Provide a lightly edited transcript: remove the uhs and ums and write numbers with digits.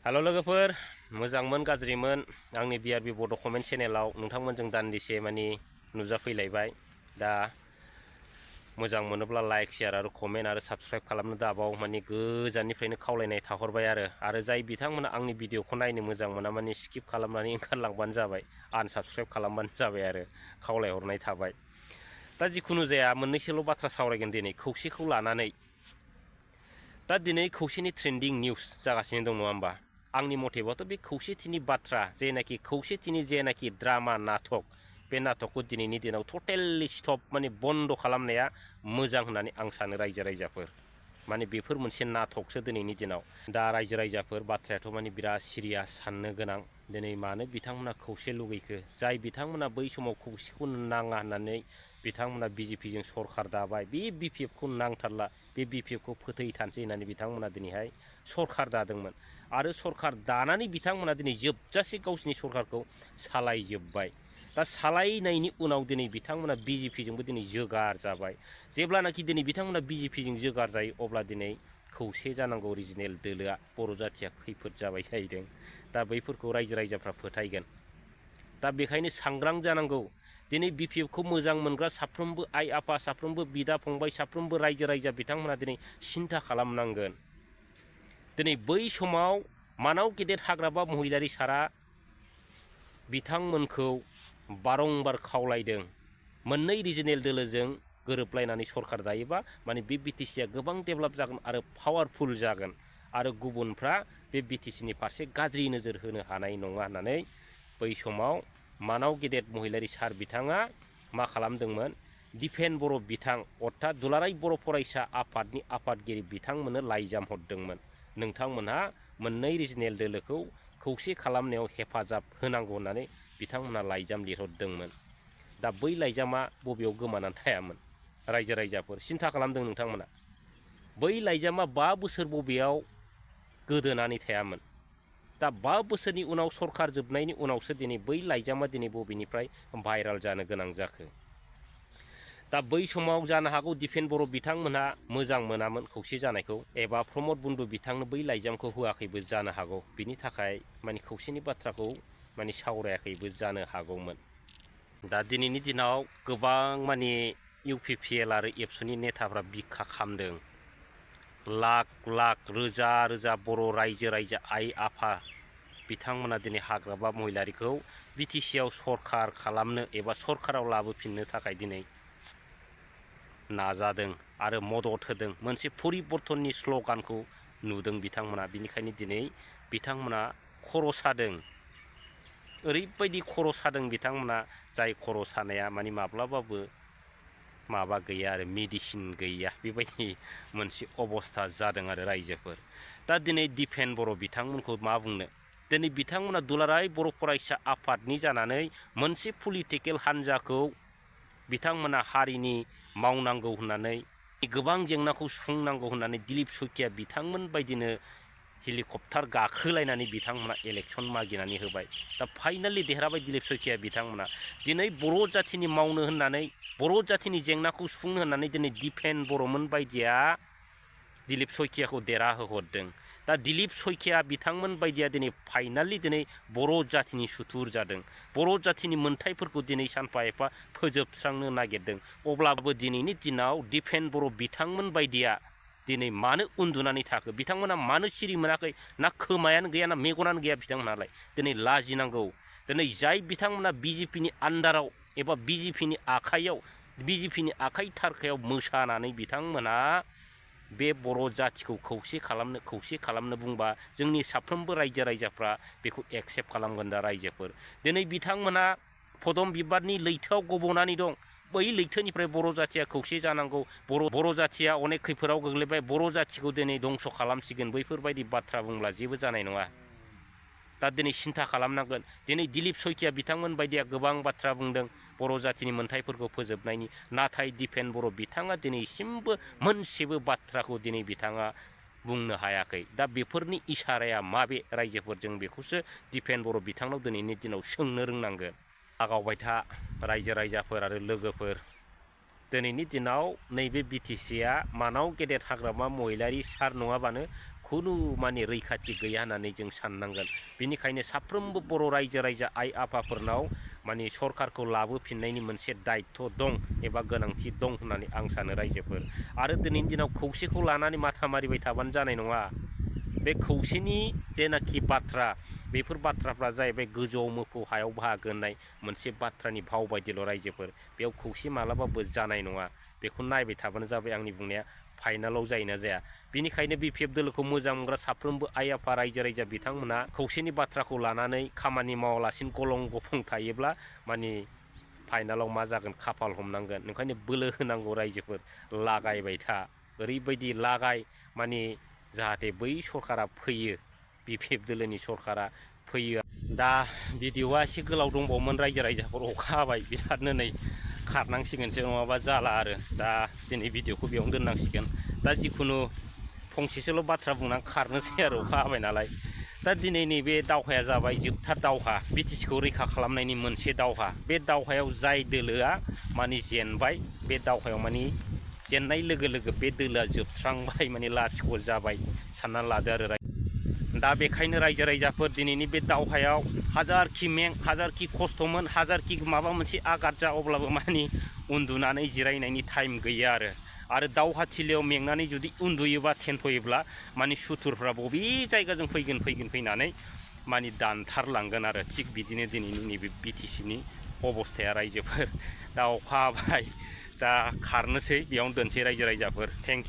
Hello लोगोफोर मोजांमोन गाज्रिमोन आंनि BRB बड' कमेन्ट चेनेलाव नोंथांमोनजों दान्दिसे माने नुजाफैलायबाय दा मोजां मोनोब्ला लाइक शेयार आरो कमेन्ट आरो साबस्क्राइब खालामनो दाबाव माने गोजाननिफ्रायनो खावलायनाय थाहरबाय आरो जाय बिथांमोना आंनि भिडिअखौ नायनो मोजां मोना माने स्किप खालामनानै ओंखारलांबानो जाबाय आनसाबस्क्राइब खालामबानो जाबाय आरो खावलायहरनाय थाबाय दा जिखुनु जाया मोननैसोल' बाथ्रा सावरायगोन दिनै खौसेखौ लानानै दा दिनै खौसेनि ट्रेन्डिं निउस जागासिनो दं नङा होमबा आंनि मथेबाथ' बे खौसेथिनि बाथ्रा जेनाखि खौसेथिनि जेनाखि ड्रामा नाटक बे नाटकखौ दिनैनि दिनाव टटेलि स्टप माने बन्द खालामनाया मोजां होननानै आं सानो रायजो राजाफोर माने बेफोर मोनसे नाटकसो दिनैनि दिनाव दा रायजो राजाफोर बाथ्रायाथ' माने बिराद सिरियास साननो गोनां दिनै मानो बिथांमोना खौसे लुगैखो जाय बिथांमोना बै समाव खौसेखौ नाङा होननानै बिथांमोना BJPजों सरखार दाबाय बे BPFखौ नांथारला बे BPFखौ फोथैथानसै होननानै बिथांमोना दिनैहाय सरखार दादोंमोन आरो सरखार दानानै बिथांमोना दिनै जोबजासे गावसिनि सरखारखौ सालायजोब्बाय दा सालायनायनि उनाव दिनै बिथांमोना BJPजोंबो दिनै जोगार जाबाय जेब्लानाखि दिनै बिथांमोना BJPजों जोगार जायो अब्ला दिनै खौसे जानांगौ रिजिनेल दोलोआ बर' जाथिया खैफोद जाबाय जाहैदों दा बैफोरखौ रायजो राजाफ्रा फोथायगोन दा बेखायनो सांग्रां जानांगौ दिनै BPFखौ मोजां मोनग्रा साफ्रोमबो आइ आफा साफ्रोमबो बिदा फंबाय साफ्रोमबो रायजो राजा बिथांमोना दिनै सिन्था खालामनांगोन दिनै बै समाव मानाव गेदेर हाग्रामा महिलारी सारा बिथांमोनखौ बारंबार खावलायदों मोननै रिजिनेल दोलोजों गोरोबलायनानै सरखार दायोबा माने बे BTCआ गोबां डेभेलप जागोन आरो पावारफुल जागोन आरो गुबुनफ्रा बे BTCनि फारसे गाज्रि नोजोर होनो हानाय नङा होननानै बै समाव मानाव गेदेर महिलारी सार बिथाङा मा खालामदोंमोन दिपेन बर' बिथां अर्थात दुलाराय बर' फरायसा आफादनि आफादगिरि बिथांमोननो लाइजाम हरदोंमोन नोंथांमोनहा मोननै रिजिनेल दोलोखौ खौसे खालामनायाव हेफाजाब होनांगौ होननानै बिथांमोनहा लाइजाम लिरहरदोंमोन दा बै लाइजामा बबेयाव गोमानानै थायामोन रायजो राजाफोर सिन्था खालामदों नोंथांमोना बै लाइजामा 5 बोसोर बबेयाव गोदोनानै थायामोन दा 5 बोसोरनि उनाव सरखार जोबनायनि उनावसो दिनै बै लाइजामा दिनै बबेनिफ्राय भाइराल जानो गोनां जाखो दा बै समाव जानो हागौ दिपेन बर' बिथांमोनहा मोजां मोनामोन खौसे जानायखौ एबा प्रमद बन्धु बिथांनो बै लाइजामखौ होआखैबो जानो हागौ बिनि थाखाय माने खौसेनि बाथ्राखौ माने सावरायाखैबो जानो हागौमोन दा दिनैनि दिनाव गोबां माने UPPL आरो एबसुनि नेताफ्रा बिखा खामदों लाख लाख रोजा रोजा बर' रायजो राजा आइ आफा बिथांमोना दिनै हाग्रामा महिलारीखौ BTCआव सरखार खालामनो एबा सरखाराव लाबोफिननो थाखाय दिनै नाजादों आरो मदद होदों मोनसे परिबर्तननि स्ल'गानखौ नुदों बिथांमोना बिनिखायनो दिनै बिथांमोना खर' सादों ओरैबायदि खर' सादों बिथांमोना जाय खर' सानाया माने माब्लाबाबो माबा गैया आरो मेडिसिन गैया बेबायदि मोनसे अबस्था जादों आरो रायजोफोर दा दिनै दिपेन बर' बिथांमोनखौ मा बुंनो दिनै बिथांमोना दुलाराय बर' फरायसा आफादनि जानानै मोनसे पलिटिकेल हान्जाखौ बिथांमोना हारिनि मावनांगौ होननानै गोबां जेंनाखौ सुफुंनांगौ होननानै दिलीप सैखिया बिथांमोन बायदिनो हेलिकप्टार गाखोलायनानै बिथांमोना इलेक्सन मागिनानै होबाय दा फाइनालि देरहाबाय दिलीप सैखिया बिथांमोना दिनै बर' जाथिनि मावनो होननानै बर' जाथिनि जेंनाखौ सुफुंनो होननानै दिनै दिपेन बर'मोन बायदिया दिलीप सैखियाखौ देरहाहोहरदों दा दिलीप सैखिया बिथांमोन बायदिया दिनै फाइनालि दिनै बर' जाथिनि सुथुर जादों बर' जाथिनि मोन्थाइफोरखौ दिनै सानफा एफा फोजोबस्रांनो नागिरदों अब्लाबो दिनैनि दिनाव दिपेन बर' बिथांमोन बायदिया दिनै मानो उन्दुनानै थाखो बिथांमोना मानो सिरि मोनाखै ना खोमायानो गैया ना मेगनानो गैया बिथांमोनालाय दिनै लाजिनांगौ दिनै जाय बिथांमोना BJPनि आन्दाराव एबा BJPनि आखाइ थारखायाव मोसानानै बिथांमोना बे बर' जाथिखौ खौसे खालामनो बुंबा जोंनि साफ्रोमबो रायजो राजाफ्रा बेखौ एक्सेप्ट खालामगोन दा रायजोफोर दिनै बिथांमोना फदम बिबारनि लैथोआव गबनानै दं बै लैथोनिफ्राय बर' जाथिया खौसे जानांगौ बर' जाथिया अनेक खैफोदाव गोग्लैबाय बर' जाथिखौ दिनै दंस' खालामसिगोन बैफोरबायदि बाथ्रा बुंब्ला जेबो जानाय नङा दा दिनै सिन्था खालामनांगोन दिनै दिलीप सैखिया बिथांमोन बायदिया गोबां बाथ्रा बुंदों बर' जाथिनि मोन्थाइफोरखौ फोजोबनायनि नाथाय दिपेन बर' बिथाङा दिनैसिमबो मोनसेबो बाथ्राखौ दिनै बिथाङा बुंनो हायाखै दा बेफोरनि इसाराया माबे रायजोफोर जों बेखौसो दिपेन बर' बिथांनाव दिनैनि दिनाव सोंनो रोंनांगोन आगावबाय था रायजो राजाफोर आरो लोगोफोर दिनैनि दिनाव नैबे BTCआ मानाव गेदेर हाग्रामा महिलारी सार नङाबानो खुनु माने रैखाथि गैया होननानै जों साननांगोन। बेनिखायनो साफ्रोमबो बर' रायजो राजा आइ आफाफोरनाव माने सरकारखौ लाबोफिननायनि मोनसे दायित्व दं एबा गोनांथि दं होननानै आं सानो रायजोफोर। आरो दिनैनि दिनाव खौसेखौ लानानै माथा मारिबाय थाबानो जानाय नङा। बे खौसेनि जेनाखि बाथ्रा बेफोर बाथ्राफ्रा जाहैबाय गोजौआव मोफौ हायाव बाहागो होननाय मोनसे बाथ्रानि भाव बायदिल' रायजोफोर। बेयाव खौसे मालाबाबो जानाय नङा। बेखौ नायबाय थाबानो जाबाय आंनि बुंनाया फाइनालाव जायोना जाया। बेनिखायनो BPF दोलोखौ मोजां मोनग्रा साफ्रोमबो आइ आफा रायजो राजा बिथांमोना खौसेनि बाथ्राखौ लानानै खामानि मावालासिनो गलं गफं थायोब्ला माने फाइनालाव मा जागोन खाफाल हमनांगोन। ओंखायनो बोलो होनांगौ रायजोफोर, लागायबाय था, ओरैबायदि लागाय माने जाहाथे बै सरकारा फैयो, BPF दोलोनि सरकारा फैयो। दा भिडिअ'आ एसे गोलाव दंबावोमोन रायजो राजाफोर, अखा हाबाय बिरादनो नै खारनांसिगोनसो नङाबा जाला आरो। दा दिनै भिडिअ'खौ बेयावनो दोननांसिगोन। दा जिखुनु फंसेसोल' बाथ्रा बुंनानै खारनोसै आरो अखा हाबाय नालाय। दा दिनै नैबे दावहाया जाबाय जोबथा दावहा, BTCखौ रैखा खालामनायनि मोनसे दावहा। बे दावहायाव जाय दोलोआ माने जेनबाय, बे दावहायाव माने जेननाय लोगो लोगो बे दोलोआ जोबस्रांबाय, माने लाथिख' जाबाय साननानै लादो आरो। दा बेखायनो रायजो राजाफोर दिनैनि बे दावहायाव हाजारखि हाजारखि खस्थ'मोन, हाजारखि माबा मोनसे आघात जा, अब्लाबो माने उन्दुनानै जिरायनायनि टाइम गैया आरो दावहाथिलियाव मेंनानै जुदि उन्दुयोबा थेन्थ'योब्ला माने सुथुरफ्रा बबे जायगाजों फैनानै माने दानथारलांगोन आरो। थिग बिदिनो दिनैनि नैबे BTCनि अबस्थाया रायजोफोर। दा अखा हाबाय, दा खारनोसै, बेयावनो दोनसै रायजो राजाफोर। Thank you.